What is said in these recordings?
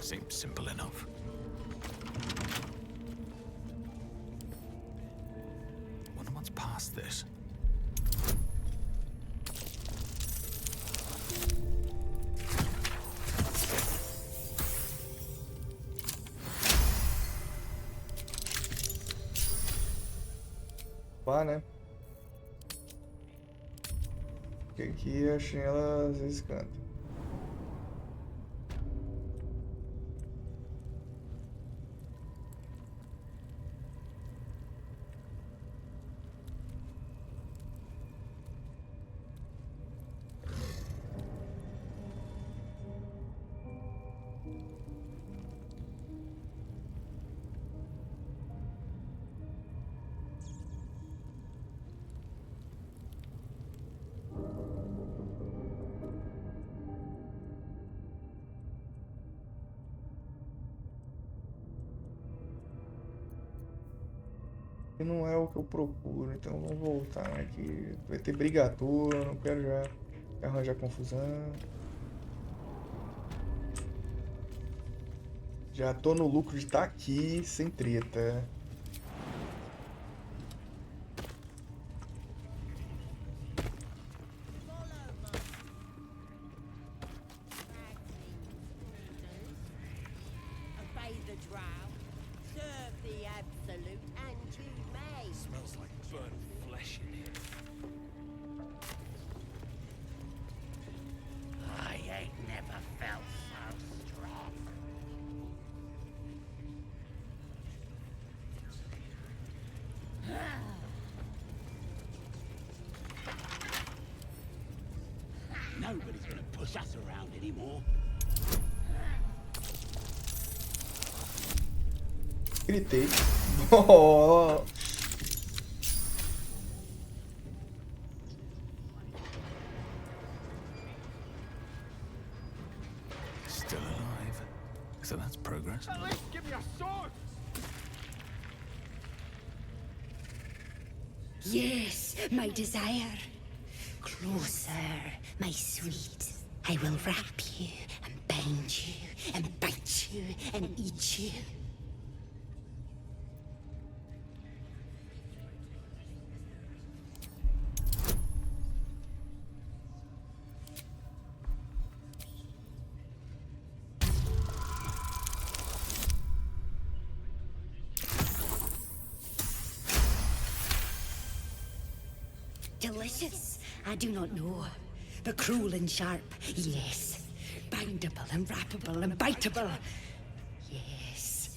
Seems simple enough. Wonder what's past this. Pá, né? Porque aqui a chinela às vezes canta. Que não é o que eu procuro, então vamos voltar aqui. Vai ter briga à toa, eu não quero já arranjar confusão. Já tô no lucro de estar aqui sem treta. Obey the drow, serve the absolute, and you may. Smells like burnt flesh in here. I ain't never felt so strong. Nobody's gonna push us around anymore. Gritei. Oh. Still alive. So that's progress. At least give me a sword! Yes, my desire. Closer, my sweet. I will wrap you and bind you and bite you and eat you. Delicious, I do not know. But cruel and sharp, yes. Bindable and wrappable and biteable, yes.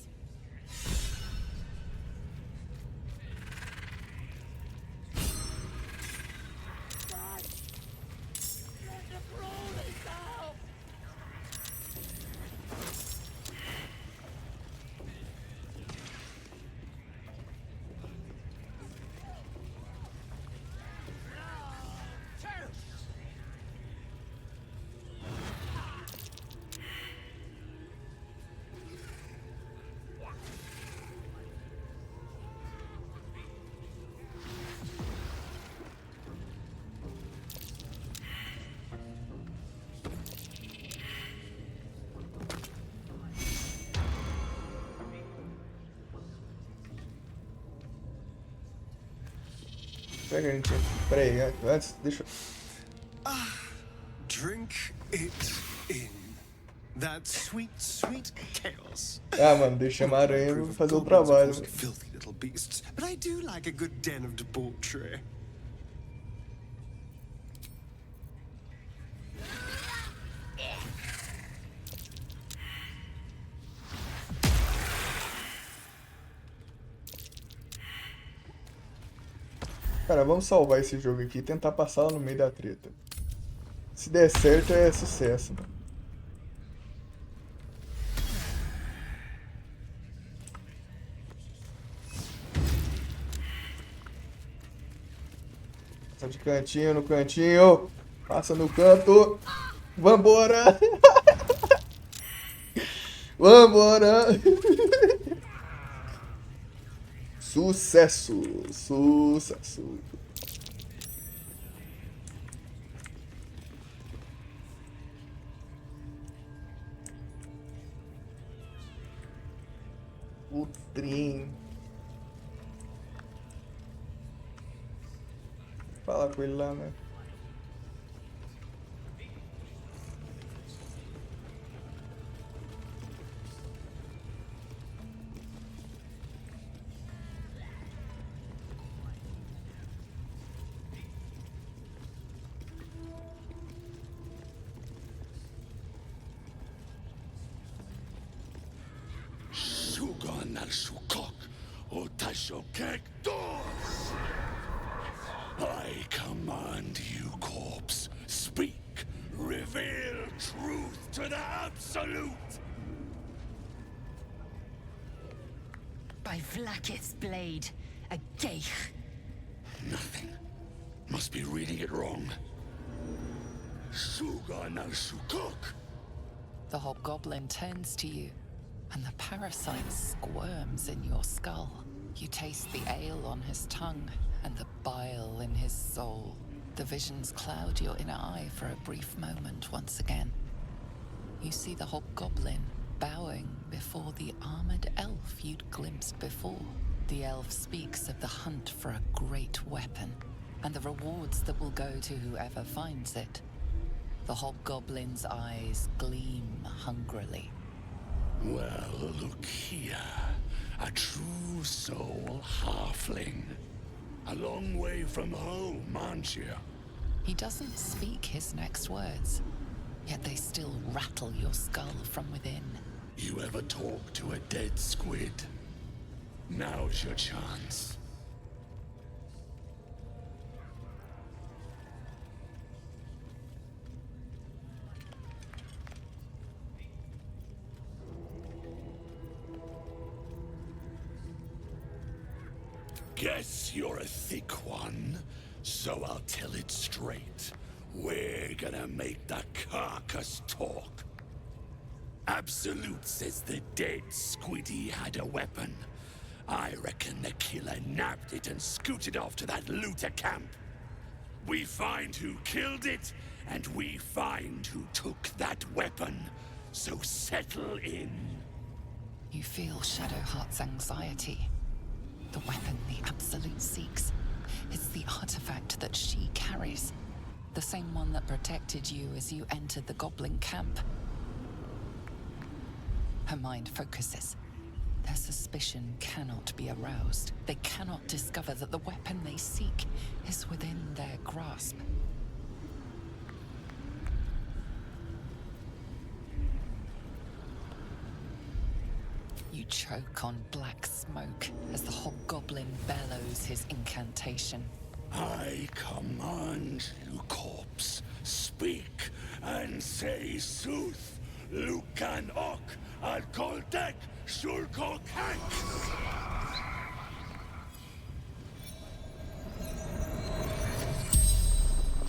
Será que a gente... Pera aí, antes, deixa eu... Drink it in. That sweet, sweet chaos. Ah, mano, deixa a aranha Approve of fazer o goblins, of trabalho. course, filthy little beasts, but I do like a good den of debauchery. Cara, vamos salvar esse jogo aqui e tentar passar no meio da treta. Se der certo, é sucesso, mano. Tá de cantinho no cantinho. Passa no canto. Vambora. Vambora. Sucesso. Sucesso. O trem. Fala com ele lá, né? Shugon al Shukok, Otashokek Dos. I command you, corpse. Speak. Reveal truth to the absolute. By Vlaakith's blade, a geich. Nothing. Must be reading it wrong. Shugon al Shukok. The hobgoblin turns to you, and the parasite squirms in your skull. You taste the ale on his tongue, and the bile in his soul. The visions cloud your inner eye for a brief moment once again. You see the hobgoblin bowing before the armored elf you'd glimpsed before. The elf speaks of the hunt for a great weapon, and the rewards that will go to whoever finds it. The hobgoblin's eyes gleam hungrily. Well, look here. A true soul halfling. A long way from home, aren't you? He doesn't speak his next words, yet they still rattle your skull from within. You ever talk to a dead squid? Now's your chance. Guess you're a thick one, so I'll tell it straight. We're gonna make the carcass talk. Absolute says the dead squiddy had a weapon. I reckon the killer nabbed it and scooted off to that looter camp. We find who killed it, and we find who took that weapon. So settle in. You feel Shadowheart's anxiety. The weapon the Absolute seeks. It's the artifact that she carries. The same one that protected you as you entered the Goblin camp. Her mind focuses. Their suspicion cannot be aroused. They cannot discover that the weapon they seek is within their grasp. You choke on black smoke as the hobgoblin bellows his incantation. I command you, corpse. Speak and say sooth. Lucan ok al koldek shulkok hank.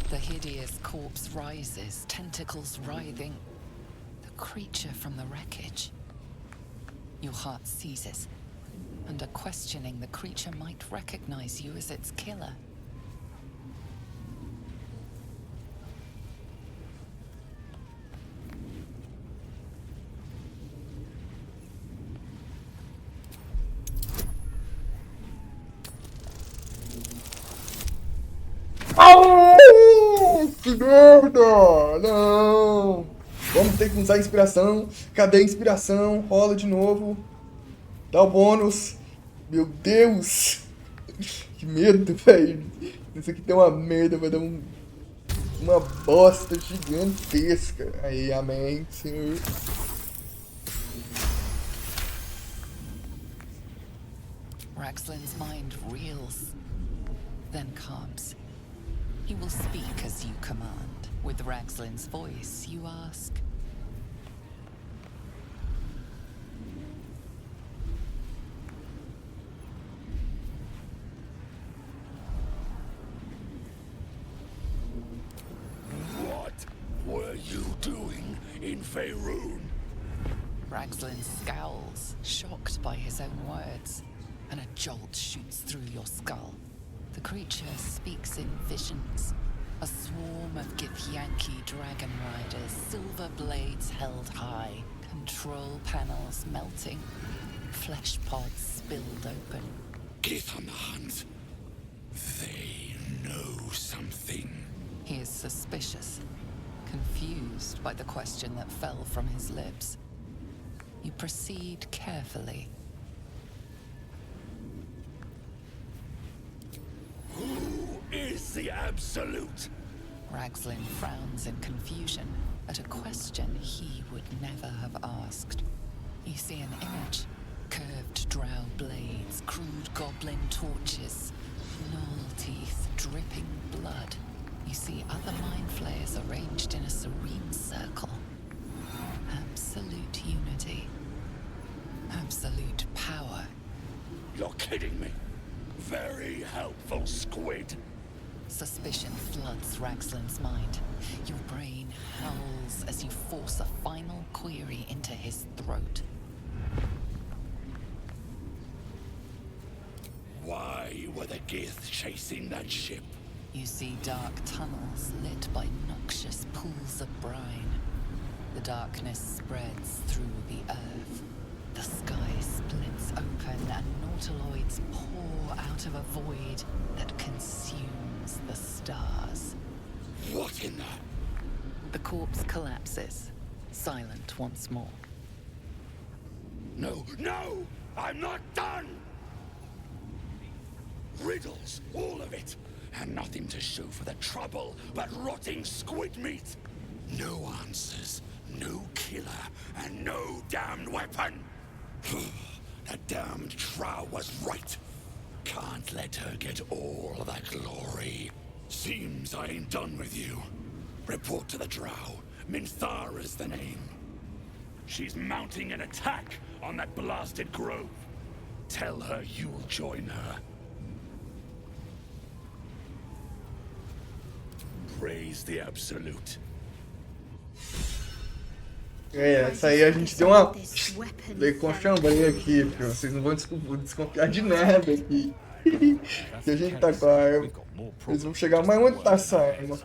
The hideous corpse rises, tentacles writhing. The creature from the wreckage. Your heart seizes. Under questioning, the creature might recognize you as its killer. Que merda! Não! Vamos ter que usar a inspiração. Cadê a inspiração? Rola de novo. Dá o bônus. Meu Deus! Que medo, velho. Isso aqui tem uma merda, vai dar uma bosta gigantesca. Aí, amém, senhor. Raxlin's mind reels, then calms. He will speak as you command. With Raxlin's voice, you ask. What were you doing in Faerun? Raxlin scowls, shocked by his own words, and a jolt shoots through your skull. The creature speaks in visions. A swarm of Githyanki dragon riders, silver blades held high, control panels melting. flesh pods spilled open. Get on the hunt. They know something. He is suspicious, confused by the question that fell from his lips. You proceed carefully. Who is the Absolute? Ragzlin frowns in confusion at a question he would never have asked. You see an image. Curved drow blades, crude goblin torches, gnoll teeth dripping blood. You see other mind flayers arranged in a serene circle. Absolute unity. Absolute power. You're kidding me. Very helpful, squid. Suspicion floods Ragzlin's mind. Your brain howls as you force a final query into his throat. Why were the Gith chasing that ship? You see dark tunnels lit by noxious pools of brine. The darkness spreads through the earth. The sky splits open and nautiloids pour out of a void that consumes the stars. What in the... The corpse collapses, silent once more. No, no! I'm not done! Riddles, all of it. And nothing to show for the trouble but rotting squid meat. No answers, no killer, and no damned weapon. That damned Trow was right. Can't let her get all of that glory. Seems I ain't done with you. Report to the Drow. Minthara's the name. She's mounting an attack on that blasted grove. Tell her you'll join her. Praise the Absolute. Essa aí a gente deu uma champanhe aqui, filho. Vocês não vão desconfiar de nada aqui. Que a gente tá com a... Eles vão chegar, mas onde tá saindo?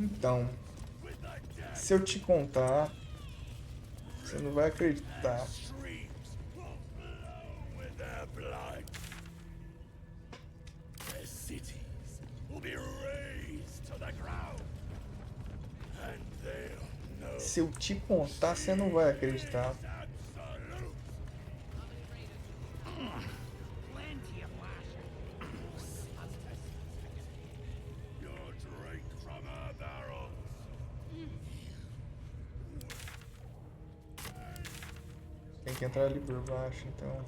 Então, se eu te contar, você não vai acreditar. Se eu te contar, você não vai acreditar. Tem que entrar ali por baixo, então.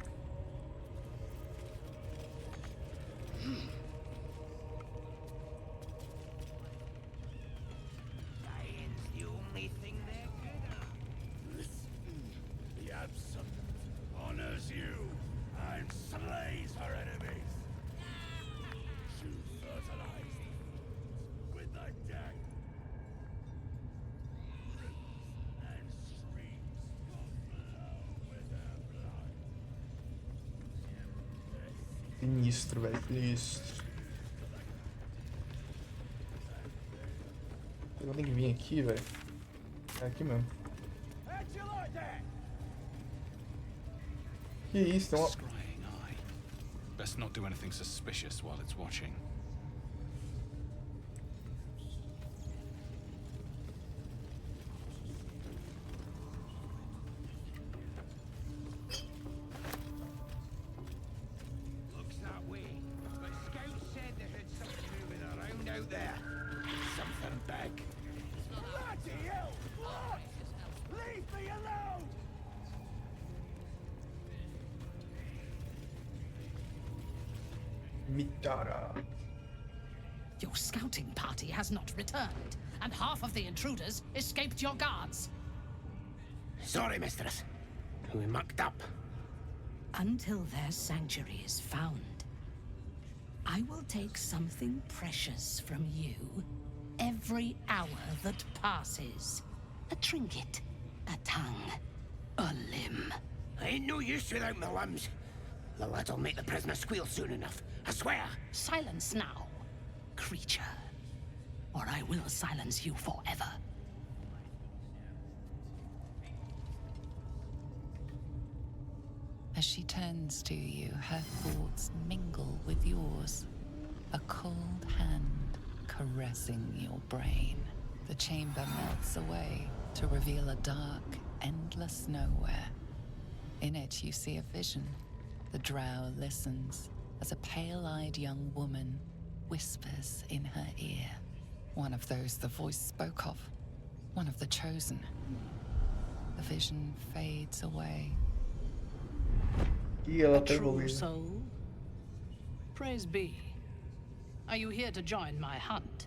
Sinistro, velho, sinistro. Eu tenho que vir aqui, velho. É aqui mesmo. Que isso, tem uma... Scrying eye. Best not do anything suspicious while it's watching. Your scouting party has not returned, and half of the intruders escaped your guards. Sorry, mistress. We mucked up. Until their sanctuary is found, I will take something precious from you every hour that passes. A trinket, a tongue, a limb. I ain't no use without my limbs. The lad'll make the prisoner squeal soon enough, I swear. Silence now, creature, or I will silence you forever. As she turns to you, her thoughts mingle with yours. A cold hand caressing your brain. The chamber melts away to reveal a dark, endless nowhere. In it, you see a vision. The drow listens as a pale-eyed young woman whispers in her ear. One of those the voice spoke of. One of the chosen. The vision fades away. E ela A tá true envolvida. soul? Praise be. Are you here to join my hunt?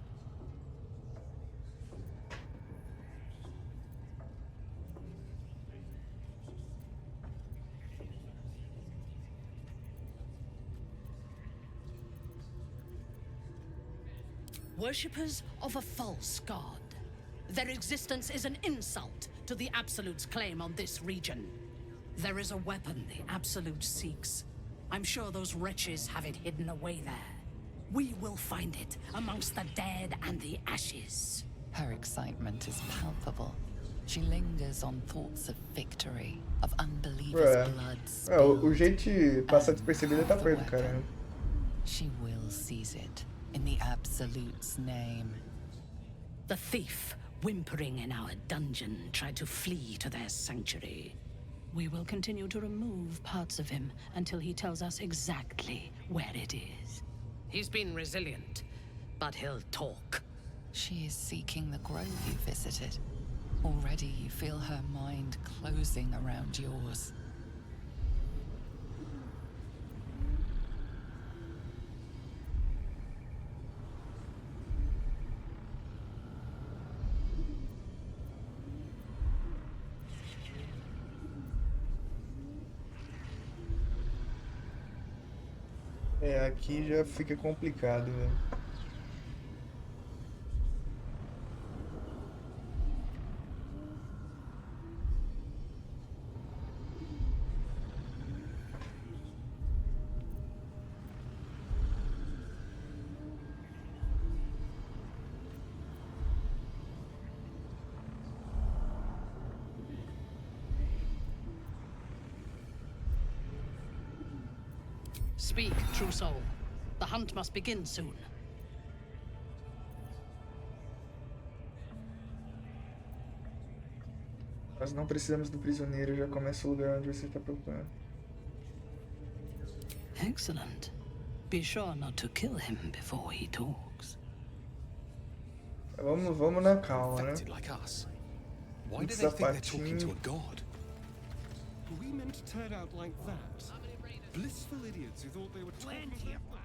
Worshippers of a false god. Their existence is an insult to the Absolute's claim on this region. There is a weapon the Absolute seeks. I'm sure those wretches have it hidden away there. We will find it amongst the dead and the ashes. Her excitement is palpable. She lingers on thoughts of victory, of unbelievers' blood O spilled, jeito de passar and despercebido tá the perto do cara, weapon. né? She will seize it in the Absolute's name. The thief, whimpering in our dungeon, tried to flee to their sanctuary. We will continue to remove parts of him until he tells us exactly where it is. He's been resilient, but he'll talk. She is seeking the grove you visited. Already you feel her mind closing around yours. É, aqui já fica complicado, velho. Speak, true soul. The hunt must begin soon. Nós não precisamos do prisioneiro, já começa o lugar onde você está procurando. Excellent. Be sure not to kill him before he talks. Vamos na calma, né? Infected like us. Why do Esse they think they're talking to sapatinho. a god? Were we meant to turn out like that? Blissful idiots who thought they were talking about...